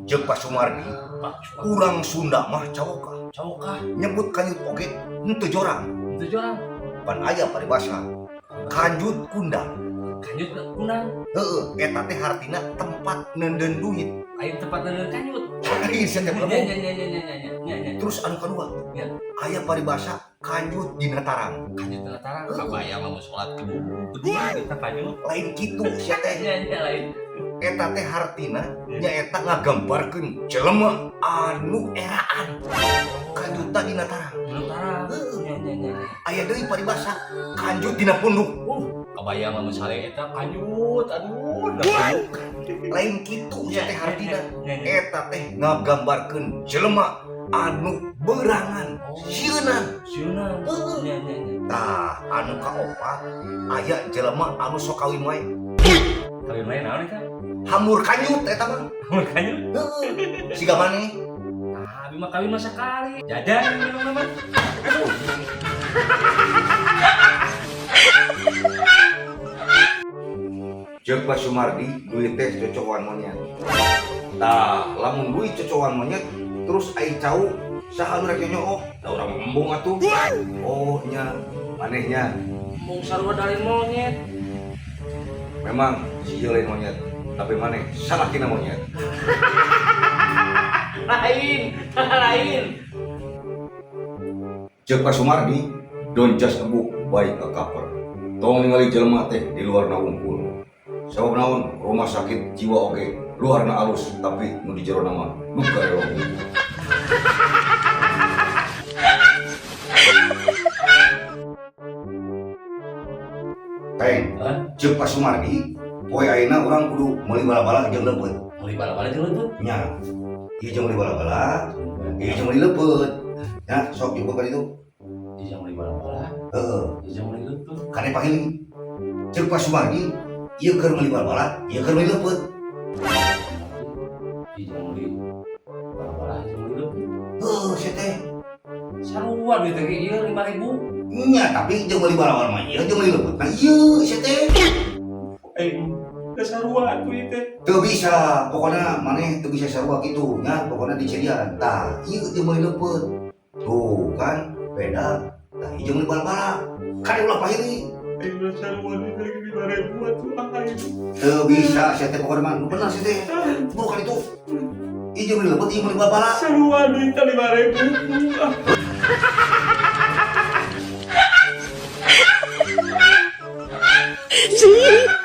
Jeung Pak Sumardi kurang Sunda mah cawokah Cawokah nyebut kanjut oge henteu jorang itu jorang pan aya paribasa kanjut kundang. kanjut kunang Heeh, eta teh hartina tempat nenden duit. ayo tempat neuleuh kanjut Ieu teh nya nya terus anu kadua Ya. aya paribasa kanjut dina tarang. kanjut tengah tarang kabaya mah salat kedua kita kanjut Lain kitu sia teh. nya lain Eta teh hartina nyaeta ngagambarkeun jelema anu eraan kanjutan dina tarang. belum tarang nya Aya deui paribasa kanjut dina punduk. kabaya mah sale eta kanjut aduh Lain kitu sia teh hartina eta teh ngagambarkeun jelema anu berangan sieunnan. sieunan nya Tah anu kaopat aya jelema anu sok kawin wae kawin main naon eta hamur kanjut eta mah. umur kanjut Heueuh, siga maneh abi mah kawin mah sakali jajan minum nama jeung Pak Sumardi duit teh cocokan monyet. Tah lamun duit cocokan monyet terus ai cau saha nu rek nyoo da urang embung atuh. Oh nya manehnya mung sarua dari monyet memang si lain monyet tapi maneh salakina monyet. lain Jeung Pak Sumardi donjas embuk baik ke kaper. Tong ningali jelema teh di luar wungkul. Sabab naon rumah sakit jiwa oge luarna alus tapi nu di jero nama duka rewang. Teng, jeung Pak Sumardi poe ayeuna urang kudu meuli bala-bala jeung leupeut. meuli bala-bala jeung leupeut Nya, ieu jeung meuli bala-bala, ieu jeung meuli leupeut. Ya, sok juga ka ditu. jeung meuli bala-bala Heeh. jeung meuli leupeut Kane pahiling jeung Pak Sumardi ieu keur meuli bala-bala ieu keur meuli leupeut. jeung meuli bala-bala jeung meuli leupeut Heuh sia teh. sarua duit teh ieu 5.000 Nya tapi jeung meuli bala-bala mah ieu jeung meuli leupeut nah ieu sia teh. da sarua atuh ieu teh Teu bisa pokona maneh teu bisa sarua kitu nya pokona dicerian. Tah ieu jeung meuli leupeut. Tuh kan beda. Tah ieu jeung meuli bala-bala. Kane ulah pahiling. ayo sarua duit teh 5.000 atuh Teu bisa sia teh pokona mah nu bener sia teh. Bukan itu. Ieu jeung meuli leupeut ieu meuli bala-bala. sarua duit teh 5.000 See?